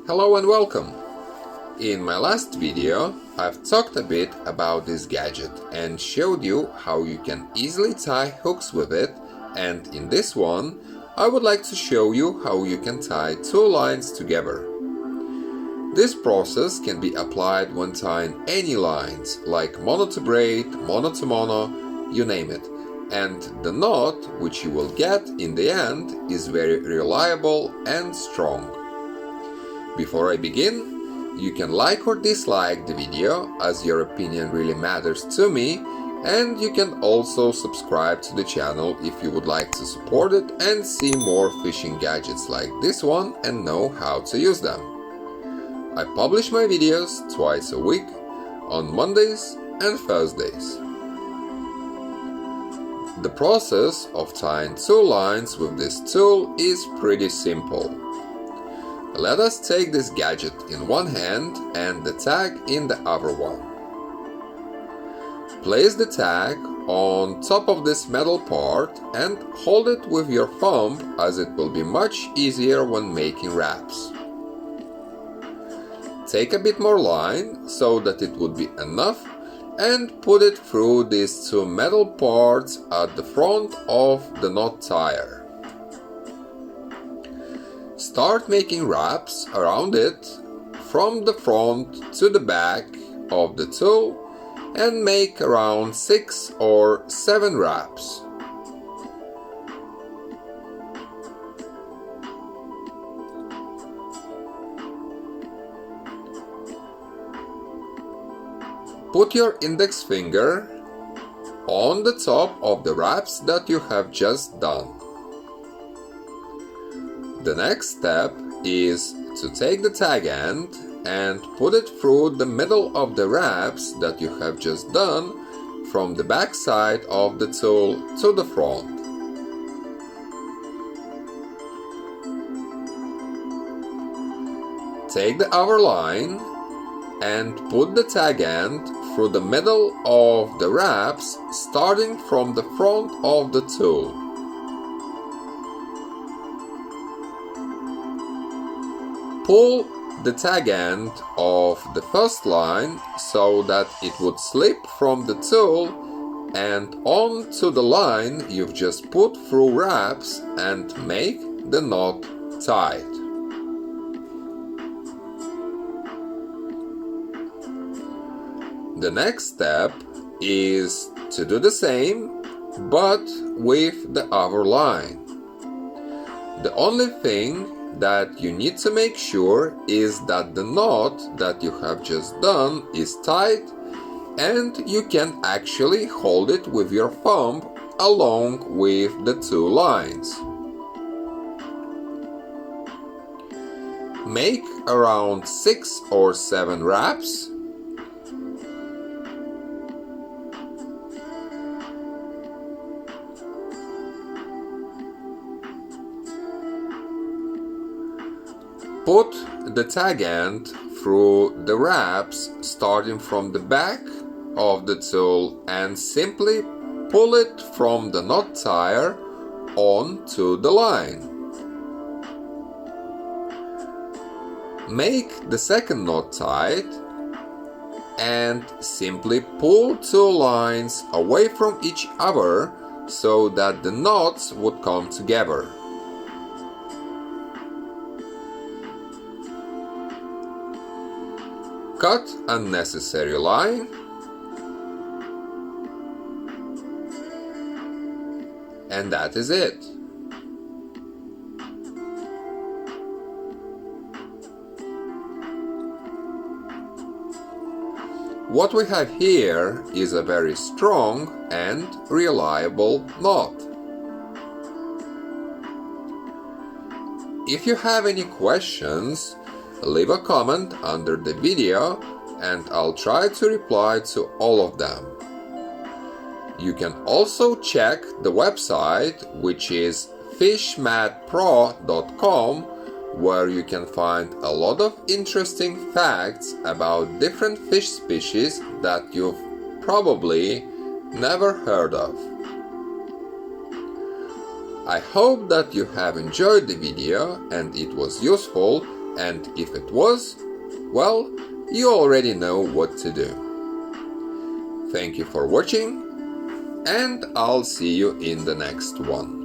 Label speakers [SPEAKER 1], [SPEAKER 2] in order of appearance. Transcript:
[SPEAKER 1] Hello and welcome! In my last video, I've talked a bit about this gadget and showed you how you can easily tie hooks with it, and in this one, I would like to show you how you can tie two lines together. This process can be applied when tying any lines, like mono to braid, mono to mono, you name it. And the knot, which you will get in the end, is very reliable and strong. Before I begin, you can like or dislike the video, as your opinion really matters to me, and you can also subscribe to the channel if you would like to support it and see more fishing gadgets like this one and know how to use them. I publish my videos twice a week, on Mondays and Thursdays. The process of tying two lines with this tool is pretty simple. Let us take this gadget in one hand and the tag in the other one. Place the tag on top of this metal part and hold it with your thumb, as it will be much easier when making wraps. Take a bit more line so that it would be enough and put it through these two metal parts at the front of the knot tire. Start making wraps around it from the front to the back of the tool and make around 6 or 7 wraps. Put your index finger on the top of the wraps that you have just done. The next step is to take the tag end and put it through the middle of the wraps that you have just done, from the back side of the tool to the front. Take the other line and put the tag end through the middle of the wraps, starting from the front of the tool. Pull the tag end of the first line so that it would slip from the tool and onto the line you've just put through wraps and make the knot tight. The next step is to do the same, but with the other line. The only thing that you need to make sure is that the knot that you have just done is tight and you can actually hold it with your thumb along with the two lines. Make around 6 or 7 wraps. Put the tag end through the wraps starting from the back of the tool and simply pull it from the knot tire onto the line. Make the second knot tight and simply pull two lines away from each other so that the knots would come together. Cut unnecessary line and that is it. What we have here is a very strong and reliable knot. If you have any questions, leave a comment under the video and I'll try to reply to all of them. You can also check the website, which is fishmatpro.com, where you can find a lot of interesting facts about different fish species that you've probably never heard of. I hope that you have enjoyed the video and it was useful and if it was, well, you already know what to do. Thank you for watching, and I'll see you in the next one.